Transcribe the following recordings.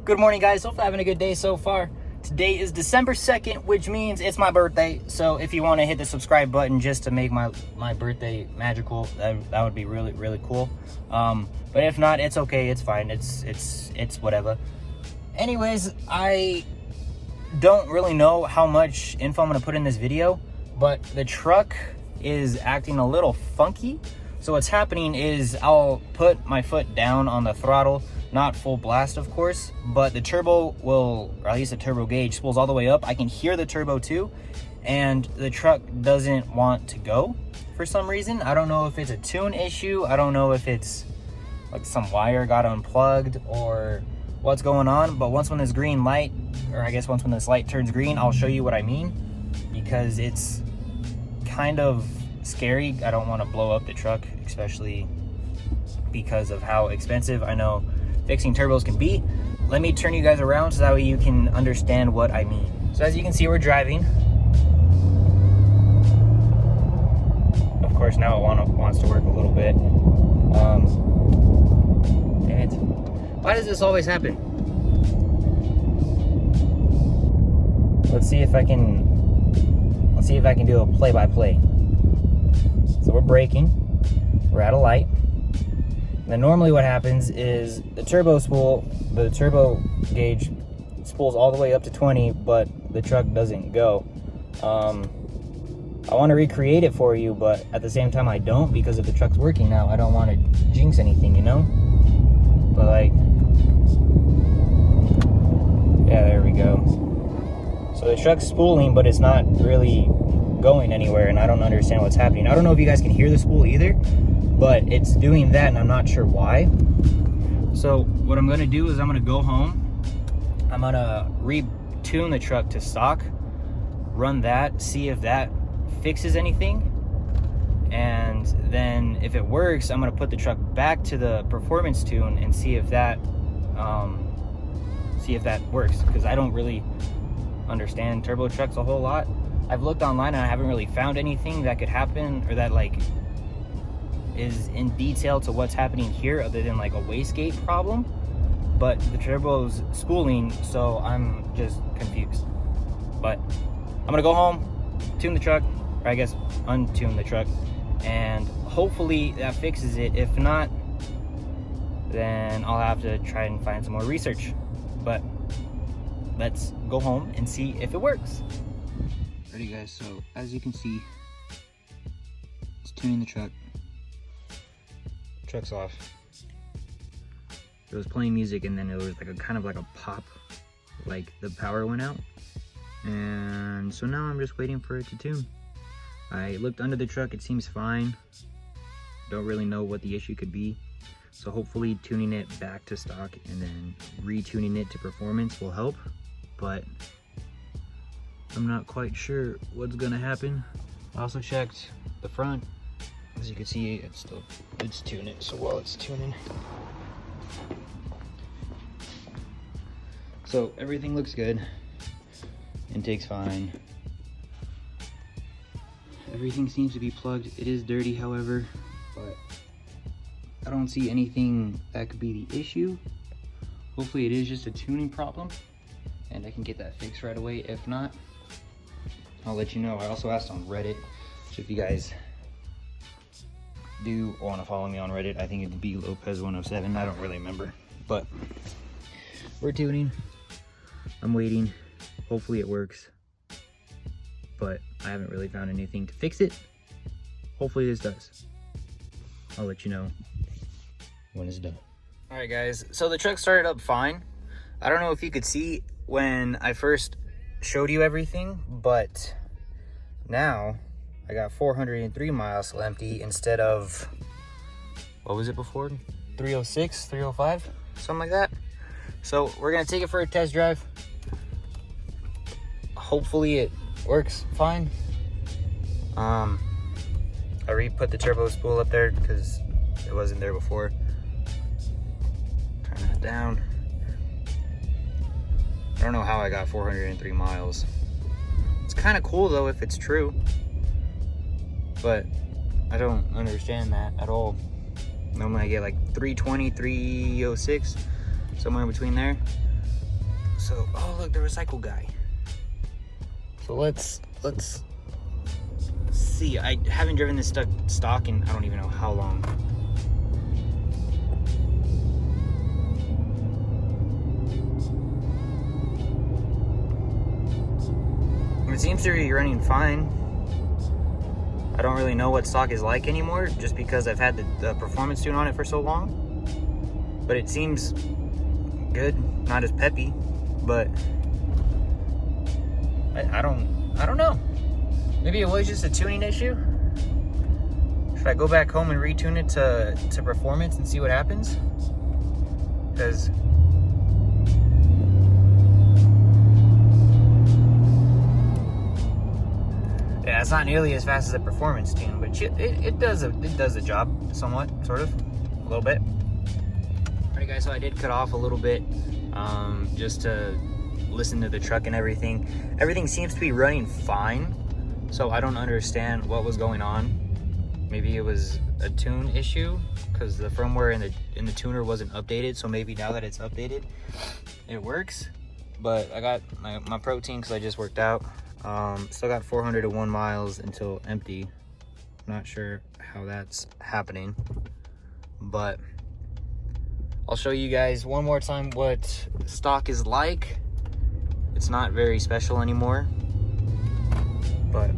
Good morning, guys. Hopefully having a good day so far. Today is December 2nd, which means it's my birthday. So if you want to hit the subscribe button just to make my birthday magical, that would be really, really cool. But if not, it's okay. It's fine. It's whatever. Anyways, I don't really know how much info I'm going to put in this video, but the truck is acting a little funky. So what's happening is I'll put my foot down on the throttle, not full blast of course, but the turbo will, or at least the turbo gauge, spools all the way up. I can hear the turbo too, and the truck doesn't want to go for some reason. I don't know if it's a tune issue. I don't know if it's like some wire got unplugged or what's going on, but once when this green light, or I guess once when this light turns green, I'll show you what I mean, because it's kind of scary. I don't want to blow up the truck, especially because of how expensive I know fixing turbos can be. Let me turn you guys around so that way you can understand what I mean. So as you can see, we're driving. Of course, now it wants to work a little bit. Damn it. Why does this always happen? Let's see if I can do a play-by-play. So we're braking, we're at a light. And then normally what happens is the turbo gauge spools all the way up to 20, but the truck doesn't go. I want to recreate it for you, but at the same time I don't, because if the truck's working now, I don't want to jinx anything, you know? But like, yeah, there we go. So the truck's spooling, but it's not really going anywhere, and I don't understand what's happening. I don't know if you guys can hear the spool either, but it's doing that and I'm not sure why. So what I'm gonna do is I'm gonna go home, I'm gonna retune the truck to stock, run that, see if that fixes anything, and then if it works, I'm gonna put the truck back to the performance tune and see if that works, because I don't really understand turbo trucks a whole lot. I've looked online and I haven't really found anything that could happen or that like is in detail to what's happening here other than like a wastegate problem, but the turbo's spooling, so I'm just confused. But I'm gonna go home, tune the truck, or I guess untune the truck, and hopefully that fixes it. If not, then I'll have to try and find some more research. But let's go home and see if it works. Ready, guys? So as you can see, it's tuning the truck. Truck's off. It was playing music and then it was like a kind of like a pop, like the power went out. And so now I'm just waiting for it to tune. I looked under the truck, it seems fine. Don't really know what the issue could be. So hopefully tuning it back to stock and then retuning it to performance will help. But I'm not quite sure what's gonna happen. I also checked the front. As you can see, it's tuning. So while it's tuning, so everything looks good. Intake's fine. Everything seems to be plugged. It is dirty, however, but I don't see anything that could be the issue. Hopefully it is just a tuning problem and I can get that fixed right away. If not, I'll let you know. I also asked on Reddit, so if you guys do want to follow me on Reddit, I think it'd be Lopez107. I don't really remember, but we're tuning. I'm waiting. Hopefully it works, but I haven't really found anything to fix it. Hopefully this does. I'll let you know when it's done. All right, guys. So the truck started up fine. I don't know if you could see when I first showed you everything, but now I got 403 miles still empty instead of, what was it before? 306, 305, something like that. So we're gonna take it for a test drive. Hopefully it works fine. I re-put the turbo spool up there because it wasn't there before. Turn that down. I don't know how I got 403 miles. It's kind of cool though if it's true, but I don't understand that at all. Normally I get like 320, 306, somewhere in between there. So, oh look, the recycle guy. So let's see. I haven't driven this stock in I don't even know how long. It seems to be running fine. I don't really know what stock is like anymore, just because I've had the performance tune on it for so long. But it seems good, not as peppy, but I don't know. Maybe it was just a tuning issue. Should I go back home and retune it to performance and see what happens? Because yeah, it's not nearly as fast as a performance tune, but it does the job somewhat, sort of, a little bit. Alright guys, so I did cut off a little bit just to listen to the truck and everything. Everything seems to be running fine, so I don't understand what was going on. Maybe it was a tune issue because the firmware in the tuner wasn't updated, so maybe now that it's updated it works. But I got my protein because I just worked out. Still got 401 miles until empty. Not sure how that's happening, but I'll show you guys one more time what stock is like. It's not very special anymore, but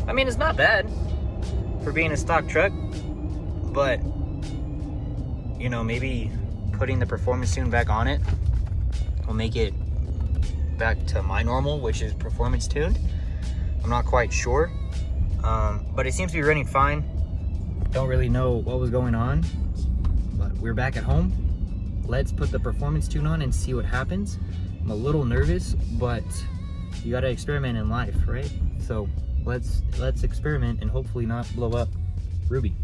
I mean, it's not bad for being a stock truck, but you know, maybe putting the performance tune back on it will make it back to my normal, which is performance tuned. I'm not quite sure, but it seems to be running fine. Don't really know what was going on, but we're back at home. Let's put the performance tune on and see what happens. I'm a little nervous, but you gotta experiment in life, right? So let's experiment and hopefully not blow up Ruby.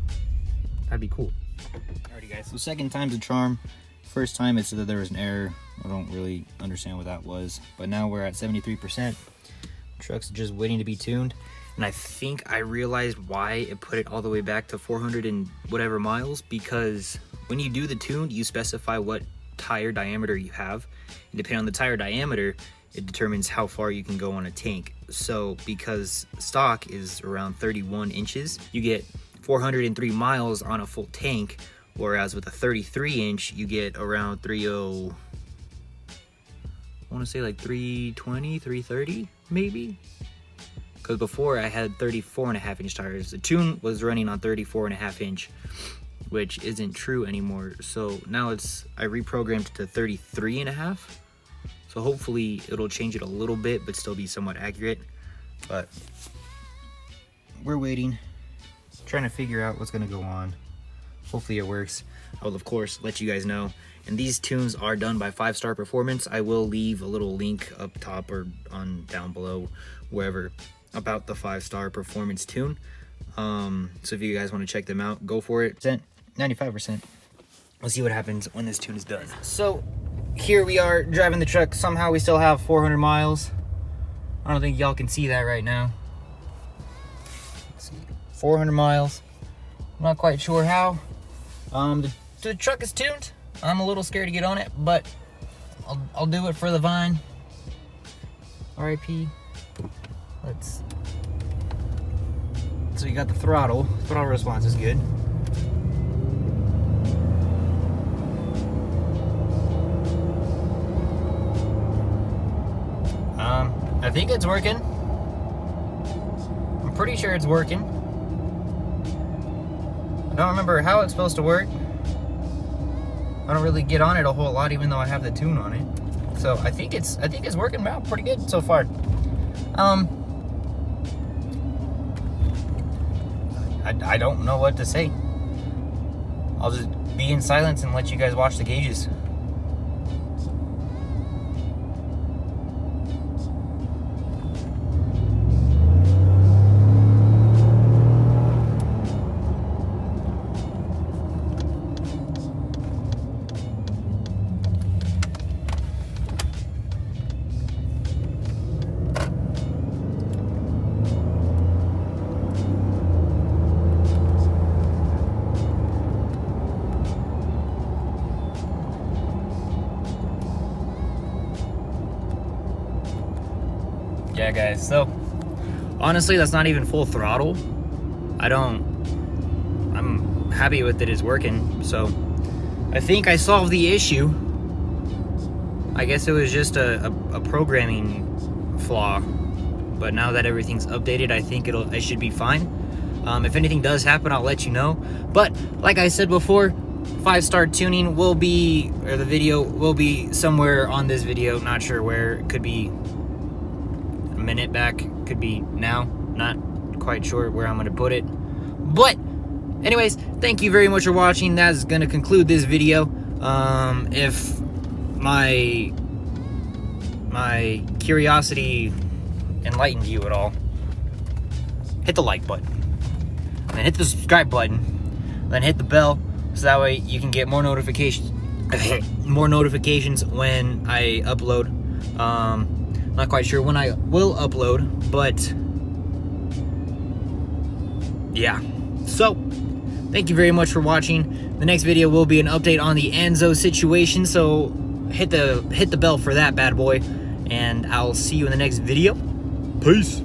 That'd be cool. Alrighty guys, so second time's a charm. First time it said that there was an error. I don't really understand what that was, but now we're at 73%. Truck's just waiting to be tuned, and I think I realized why it put it all the way back to 400 and whatever miles, because when you do the tune, you specify what tire diameter you have, and depending on the tire diameter, it determines how far you can go on a tank. So because stock is around 31 inches, you get 403 miles on a full tank, whereas with a 33 inch you get around 30, I want to say like 320, 330 maybe, because before I had 34.5 inch tires. The tune was running on 34.5 inch, which isn't true anymore. So now I reprogrammed to 33.5. So hopefully it'll change it a little bit, but still be somewhat accurate. But we're waiting, trying to figure out what's gonna go on. Hopefully it works. I will of course let you guys know. And these tunes are done by 5-Star Performance. I will leave a little link up top or on down below, wherever, about the 5-Star Performance tune. So if you guys want to check them out, go for it. 95%. We'll see what happens when this tune is done. So here we are driving the truck. Somehow we still have 400 miles. I don't think y'all can see that right now. Let's see, 400 miles. I'm not quite sure how. The truck is tuned. I'm a little scared to get on it, but I'll do it for the vine. RIP. So you got the throttle. Throttle response is good. I think it's working. I'm pretty sure it's working. I don't remember how it's supposed to work. I don't really get on it a whole lot, even though I have the tune on it. So I think it's working out pretty good so far. I don't know what to say. I'll just be in silence and let you guys watch the gauges. Yeah, guys, so honestly, that's not even full throttle. I'm happy with it is working, so I think I solved the issue. I guess it was just a programming flaw, but now that everything's updated, I think it should be fine. If anything does happen, I'll let you know. But like I said before, 5-star tuning will be, or the video will be somewhere on this video. Not sure where. It could be a minute back, could be now. Not quite sure where I'm gonna put it. But anyways, thank you very much for watching. That's gonna conclude this video. If my curiosity enlightened you at all, hit the like button, then hit the subscribe button, then hit the bell, so that way you can get more notifications when I upload. Not quite sure when I will upload, but yeah. So thank you very much for watching. The next video will be an update on the Enzo situation, so hit the bell for that bad boy, and I'll see you in the next video. Peace.